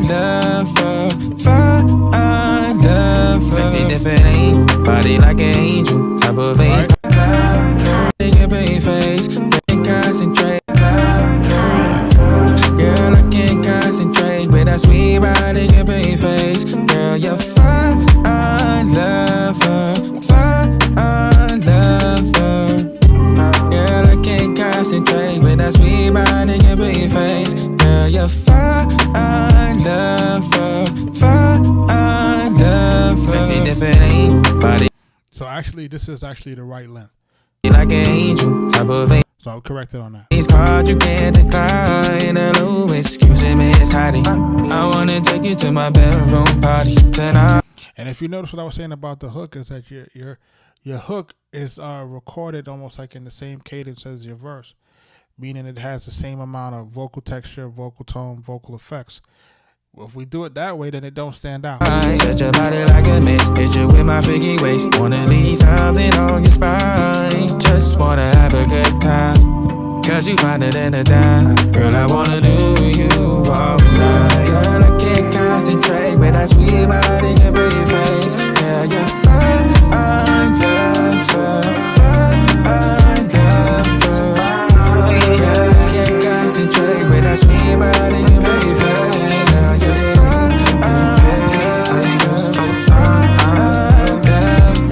lover, fine, lover. Sexy different angles, body like an angel, type of face. Your pretty face, can't concentrate. Girl, I can't concentrate with that sweet body and pretty face. Girl, you're fine, lover, fine, lover. Girl, I can't concentrate with that sweet body and pretty face. Girl, you're fine, lover, fine, lover. Sexy different angles, body. So actually, this is actually the right length. Like an angel, type of angel. So I'll correct it on that. It's card you can't decline. Hello, excuse me, Miss Hattie. I wanna take you to my bedroom party tonight. And if you notice what I was saying about the hook is that your hook is recorded almost like in the same cadence as your verse, meaning it has the same amount of vocal texture, vocal tone, vocal effects. Well, if we do it that way, then it don't stand out. I set your body like a miss, hit you with my freaky waist. Wanna leave something on your spine, just wanna have a good time. Cause you finer than a dime. Girl, I wanna do you all night. Girl, I can't concentrate with that sweet body and pretty face. Girl, you're fine, Girl, I can't concentrate with that sweet body and pretty face. Girl, you're fine,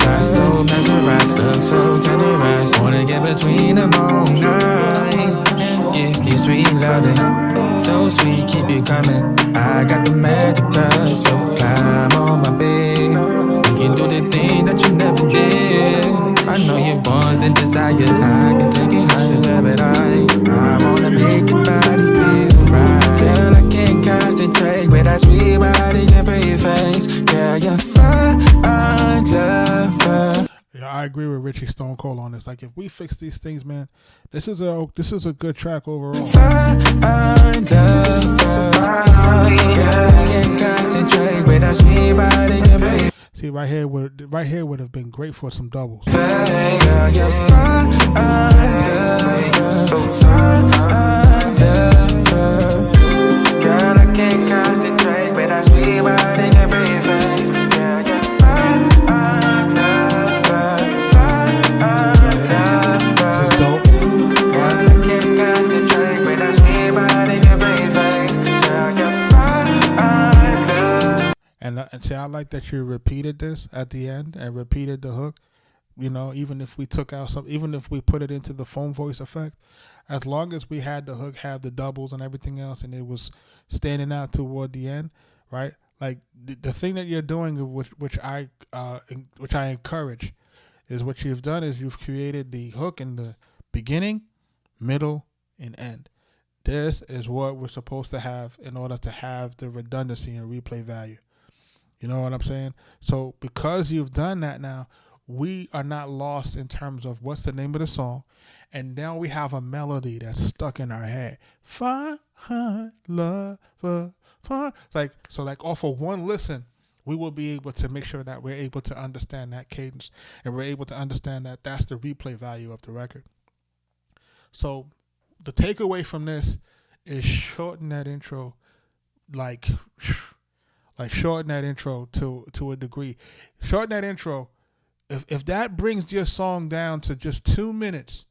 got so mesmerized, look so tenderized. Wanna get between them all night. Give you sweet loving, so sweet, keep you coming. I got the magic touch, so climb on my bed. We can do the things that you never did. I know your bonds and desire. I can take it high to paradise. I wanna make your body feel right. Girl, I can't concentrate with that sweet body and pretty face. Girl, you're fine, lover. Yeah, I agree with Richie Stone Cold on this. Like, if we fix these things, man, this is a good track overall. Fine, lover. Girl, I can't concentrate with that sweet body and pretty. See, right here would have been great for some doubles. Girl, you're fine, Girl, I can't concentrate with that sweet body and pretty face. Girl, you're fine, This is dope. Girl, I can't concentrate with that sweet body and pretty face. Girl, you're fine, And see, I like that you repeated this at the end and repeated the hook. You know, even if we took out even if we put it into the phone voice effect, as long as we had the hook have the doubles and everything else, and it was standing out toward the end, right? Like the thing that you're doing, which I encourage, is what you've done is you've created the hook in the beginning, middle, and end. This is what we're supposed to have in order to have the redundancy and replay value. You know what I'm saying? So because you've done that now, we are not lost in terms of what's the name of the song. And now we have a melody that's stuck in our head. Fine, lover, fine. Like off of one listen, we will be able to make sure that we're able to understand that cadence, and we're able to understand that that's the replay value of the record. So the takeaway from this is shorten that intro, like shorten that intro to a degree. Shorten that intro. If that brings your song down to just 2 minutes,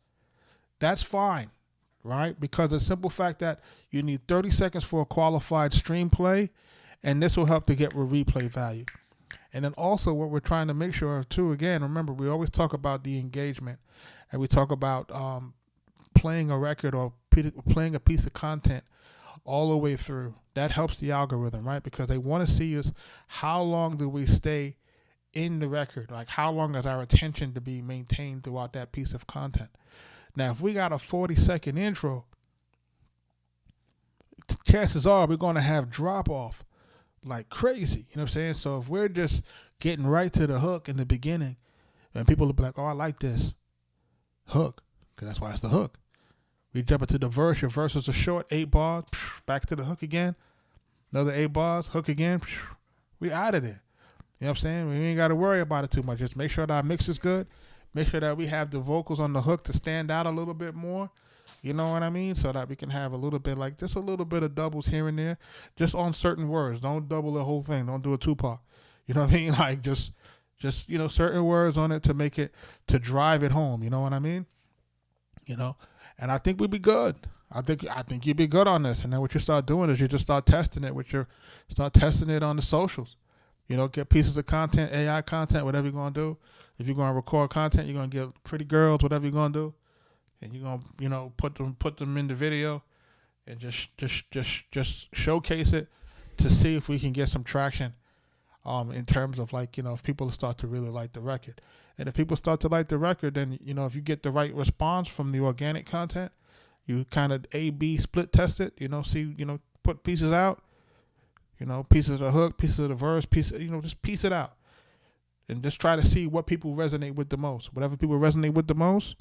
that's fine, right? Because the simple fact that you need 30 seconds for a qualified stream play, and this will help to get replay value. And then also what we're trying to make sure of too, again, remember, we always talk about the engagement, and we talk about playing a record or playing a piece of content all the way through. That helps the algorithm, right? Because they want to see is how long do we stay in the record, like how long is our attention to be maintained throughout that piece of content. Now, if we got a 40-second intro, chances are we're going to have drop off like crazy. You know what I'm saying? So if we're just getting right to the hook in the beginning, and people will be like, oh, I like this hook, because that's why it's the hook. We jump into the verse. Your verse is a short 8 bars, back to the hook again, another 8 bars, hook again, we out of there. You know what I'm saying? We ain't got to worry about it too much. Just make sure that our mix is good. Make sure that we have the vocals on the hook to stand out a little bit more. You know what I mean? So that we can have a little bit like just a little bit of doubles here and there, just on certain words. Don't double the whole thing. Don't do a 2-part. You know what I mean? Like just certain words on it to make it, to drive it home. You know what I mean? You know, and I think we'd be good. I think you'd be good on this. And then what you start doing is you just start testing it start testing it on the socials. You know, get pieces of content, AI content, whatever you're going to do. If you're going to record content, you're going to get pretty girls, whatever you're going to do. And you're going to, you know, put them in the video and just showcase it to see if we can get some traction in terms of, like, you know, if people start to really like the record. And if people start to like the record, then, you know, if you get the right response from the organic content, you kind of A/B split test it, you know, see, you know, put pieces out. You know, pieces of the hook, pieces of the verse, just piece it out. And just try to see what people resonate with the most. Whatever people resonate with the most,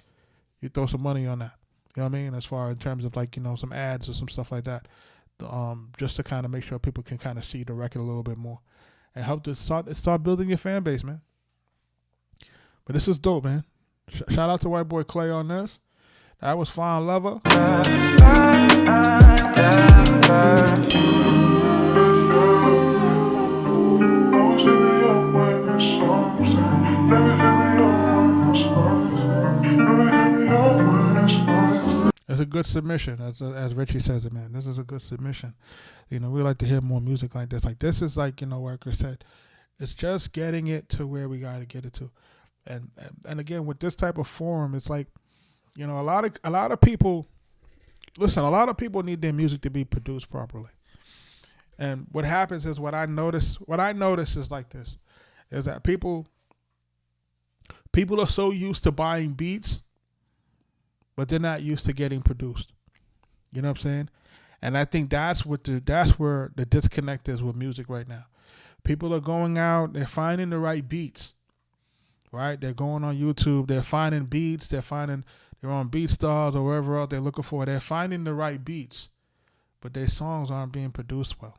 you throw some money on that. You know what I mean? As far in terms of, like, you know, some ads or some stuff like that. Just to kind of make sure people can kind of see the record a little bit more. And help to start building your fan base, man. But this is dope, man. Shout out to White Boy Clay on this. That was Fine Lover. It's a good submission, as Richie says it, man. This is a good submission. You know, we like to hear more music like this. Like this is like, you know, like I said, it's just getting it to where we got to get it to. And again, with this type of forum, it's like, you know, a lot of people, listen, a lot of people need their music to be produced properly. And what happens is what I notice is like this, is that people are so used to buying beats, but they're not used to getting produced. You know what I'm saying? And I think that's where the disconnect is with music right now. People are going out, they're finding the right beats, right? They're going on YouTube, they're finding beats, they're on BeatStars or wherever else they're looking for. They're finding the right beats, but their songs aren't being produced well.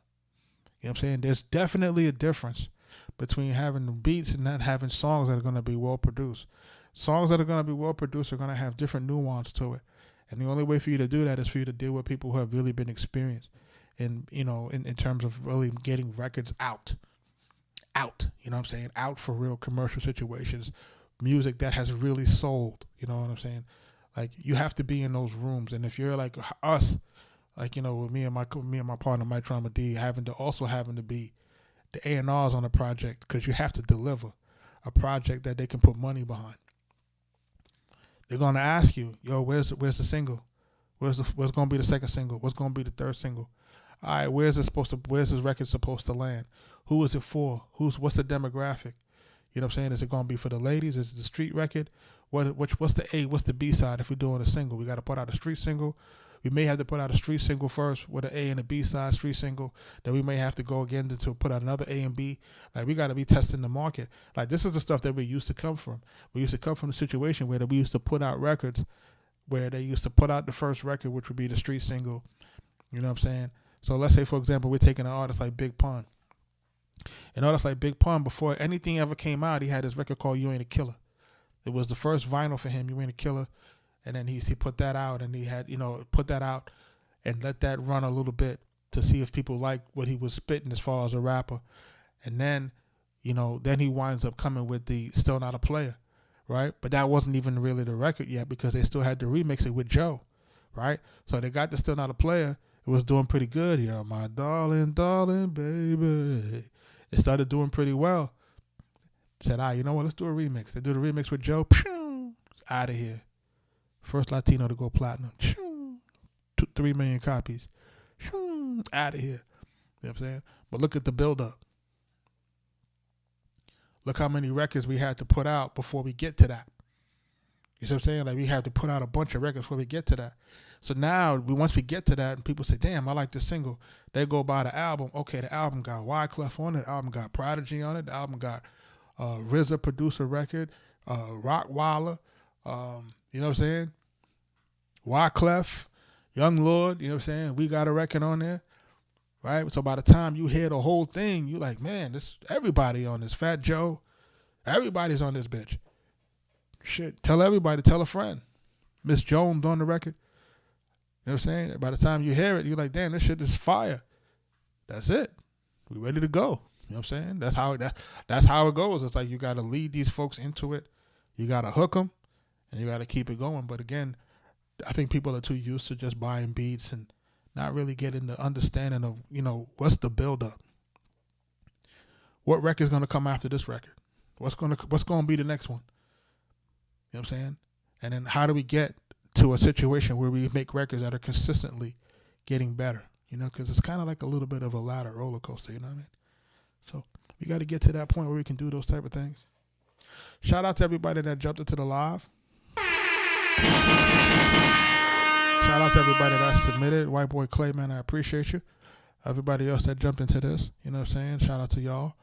You know what I'm saying? There's definitely a difference between having the beats and not having songs that are going to be well produced. Songs that are going to be well produced are going to have different nuance to it. And the only way for you to do that is for you to deal with people who have really been experienced in terms of really getting records out, you know what I'm saying? Out for real commercial situations, music that has really sold, you know what I'm saying? Like, you have to be in those rooms. And if you're like us, like, you know, with me and my partner, Mike Trauma D, having to be the A&Rs on a project, because you have to deliver a project that they can put money behind. They're going to ask you, yo, where's the single? What's going to be the second single? What's going to be the third single? All right, where's this record supposed to land? Who is it for? What's the demographic? You know what I'm saying? Is it going to be for the ladies? Is it the street record? What's the B side if we're doing a single? We got to put out a street single. We may have to put out a street single first with an A and a B side street single. Then we may have to go again to put out another A and B. Like, we got to be testing the market. Like, this is the stuff that we used to come from. We used to come from a situation where we used to put out records where they used to put out the first record, which would be the street single. You know what I'm saying? So let's say, for example, we're taking an artist like Big Pun. An artist like Big Pun, before anything ever came out, he had this record called You Ain't a Killer. It was the first vinyl for him, You Ain't a Killer. And then he put that out, and he had, put that out and let that run a little bit to see if people like what he was spitting as far as a rapper. And then, then he winds up coming with the Still Not a Player, right? But that wasn't even really the record yet, because they still had to remix it with Joe, right? So they got the Still Not a Player. It was doing pretty good. My darling, darling, baby. It started doing pretty well. Said, you know what? Let's do a remix. They do the remix with Joe. Out of here. First Latino to go platinum. 3 million copies. Out of here. You know what I'm saying? But look at the build-up. Look how many records we had to put out before we get to that. You see what I'm saying? Like, we have to put out a bunch of records before we get to that. So now, once we get to that, and people say, damn, I like this single, they go buy the album. Okay, the album got Wyclef on it. The album got Prodigy on it. The album got RZA producer record, Rockwaller, you know what I'm saying? Wyclef, Young Lord, you know what I'm saying? We got a record on there, right? So by the time you hear the whole thing, you like, man, everybody on this. Fat Joe, everybody's on this bitch. Shit, tell everybody, tell a friend. Miss Jones on the record. You know what I'm saying? By the time you hear it, you're like, damn, this shit is fire. That's it. We ready to go. You know what I'm saying? That's how it goes. It's like you got to lead these folks into it. You got to hook them, and you got to keep it going. But again, I think people are too used to just buying beats and not really getting the understanding of, what's the build-up. What record's going to come after this record? What's going to be the next one? You know what I'm saying? And then how do we get to a situation where we make records that are consistently getting better? Because it's kind of like a little bit of a ladder roller coaster, you know what I mean? So we got to get to that point where we can do those type of things. Shout out to everybody that jumped into the live. Shout out to everybody that submitted. White Boy Clay, man, I appreciate you. Everybody else that jumped into this, you know what I'm saying? Shout out to y'all.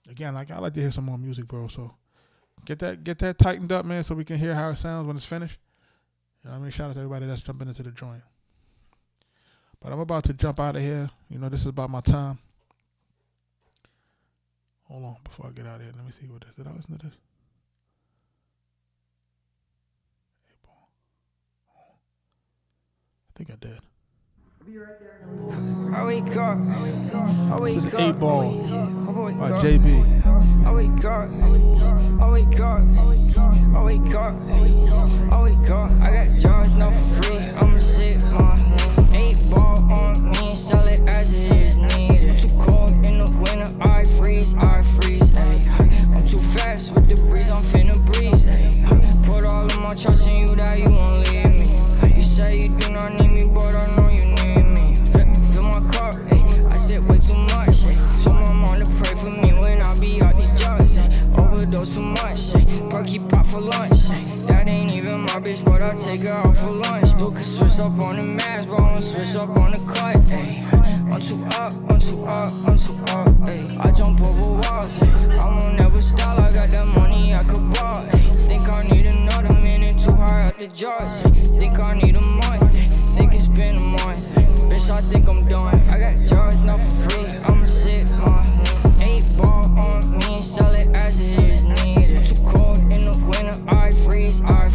Again, I like to hear some more music, bro. So get that tightened up, man, so we can hear how it sounds when it's finished. You know what I mean? Shout out to everybody that's jumping into the joint. But I'm about to jump out of here. This is about my time. Hold on, before I get out of here, let me see what this. Did I listen to this? Hey, boy. think I did. I wake up. I wake This is up. 8 Ball by up. JB. I wake up. I wake up. I wake up. I wake up. I got jobs now for free. I'ma sit my 8 ball on me and sell it as it is needed. Too cold in the winter, I freeze, ayy. I'm too fast with the breeze, I'm finna breeze, ayy. Put all of my trust in you that you won't leave me. You say you do not need me, but I know you need me. Fill my cup, ayy. I said way too much, ayy. So my mom to pray for me when I be out these drugs, ayy. Overdose too much, ayy. Perky pop for lunch, ayy. That ain't even my bitch, but I take her out for lunch. Blue can switch up on the mask, but I won't switch up on the cut, ayy. I'm too up, I'm too up, I'm too up, ayy. I jump over walls, ayy. I won't never stop, I got that money I could ball, ayy. Think I need another minute, too hard out the jaws, ayy. Think I need a month, ayy. Think it's been a month, ayy. Bitch, I think I'm done. I got jars now for free, I'ma sit my 8 ball on me and sell it as it is needed. Too cold in the winter, I freeze, ayy.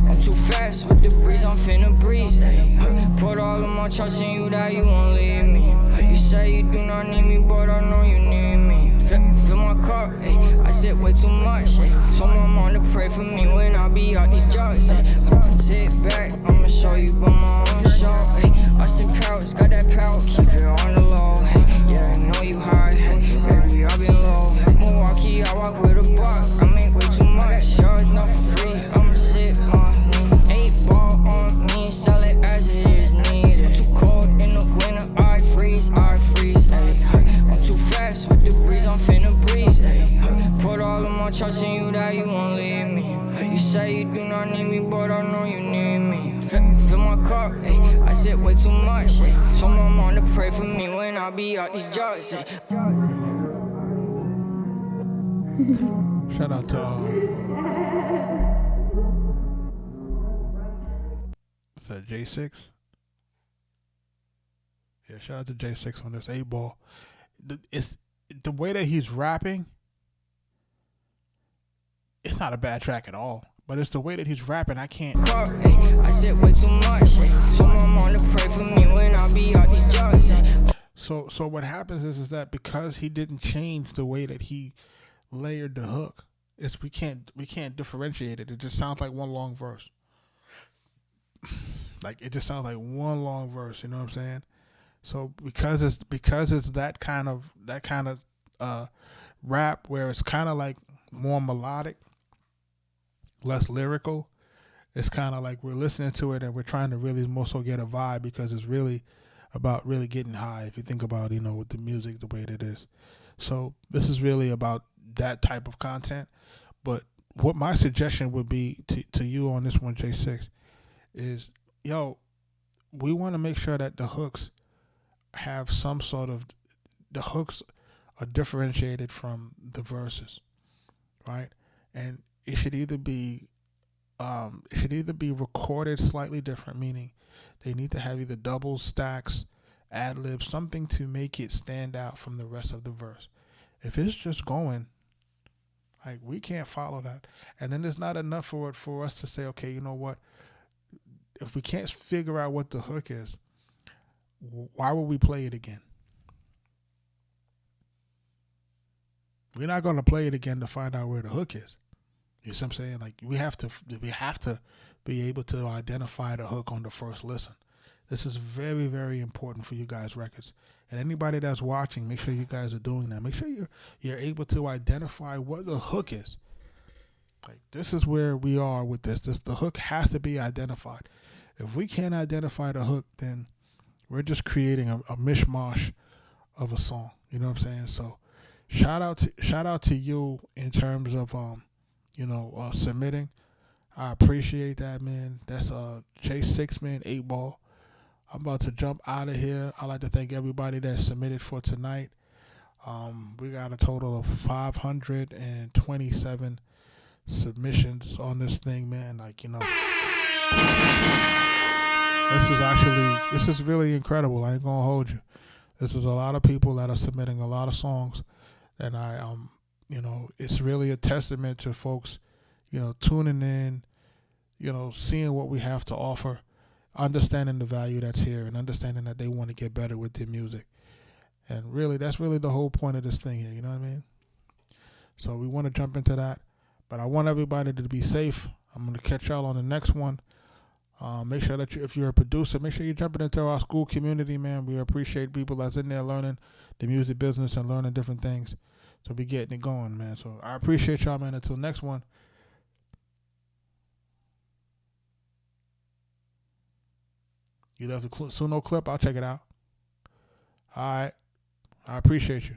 I'm too fast with the breeze, I'm finna breeze, ayy. Put all of my trust in you that you won't leave me. You say you do not need me, but I know you need me. Fill my cup, ayy. I said way too much, ayy. So my mom to pray for me when I be out these drugs, ayy. Sit back, I'ma show you by my own show, ayy. Austin Powers, got that power, keep it on the low, ayy. Yeah, I know you hard, ayy. Baby, I've been low. Milwaukee, I walk with a buck, I make way too much. Drugs not for free, I'ma sit my 8 ball on me and sell it as it is needed. Too cold in the winter, I freeze, ayy. I'm too fast with the breeze, I'm finna breeze, ayy. Put all of my trust in you that you won't leave me. You say you do not need me, but I know you need me. Fill my cup, ayy. I said way too much, ayy. So my mom to pray for me when I be out these drugs, ayy. Shout out to what's that, J6? Yeah, shout out to J6 on this 8 Ball. It's the way that he's rapping. It's not a bad track at all, but it's the way that he's rapping. I can't. I said way too much, so my mom to pray for me when I be out these drugs. So what happens is that because he didn't change the way that he layered the hook, we can't differentiate it. It just sounds like one long verse. Like it just sounds like one long verse. You know what I'm saying? So because it's that kind of rap where it's kind of like more melodic, less lyrical. It's kind of like we're listening to it and we're trying to really more so get a vibe because it's really about really getting high. If you think about, with the music, the way that it is. So this is really about that type of content. But what my suggestion would be to you on this one, J6, is, we want to make sure that the hooks have some sort of, the hooks are differentiated from the verses, right? And it should either be recorded slightly different, meaning they need to have either doubles, stacks, ad-libs, something to make it stand out from the rest of the verse. If it's just going, like, we can't follow that. And then there's not enough for us to say, okay, you know what? If we can't figure out what the hook is, why would we play it again? We're not going to play it again to find out where the hook is. You see what I'm saying? Like, we have to be able to identify the hook on the first listen. This is very, very important for you guys' records. And anybody that's watching, make sure you guys are doing that. Make sure you're able to identify what the hook is. Like, this is where we are with this. The hook has to be identified. If we can't identify the hook, then we're just creating a mishmash of a song. You know what I'm saying? So shout out to you in terms of submitting. I appreciate that, man. That's J6, man, 8 Ball. I'm about to jump out of here. I'd like to thank everybody that submitted for tonight. We got a total of 527 submissions on this thing, man. This is really incredible. I ain't gonna hold you. This is a lot of people that are submitting a lot of songs, and it's really a testament to folks, tuning in, seeing what we have to offer. understanding the value that's here and understanding that they want to get better with their music. And really, that's really the whole point of this thing here, you know what I mean? So we want to jump into that. But I want everybody to be safe. I'm going to catch y'all on the next one. Make sure that if you're a producer, make sure you're jumping into our school community, man. We appreciate people that's in there learning the music business and learning different things. So be getting it going, man. So I appreciate y'all, man. Until next one. You left the Suno clip? I'll check it out. All right. I appreciate you.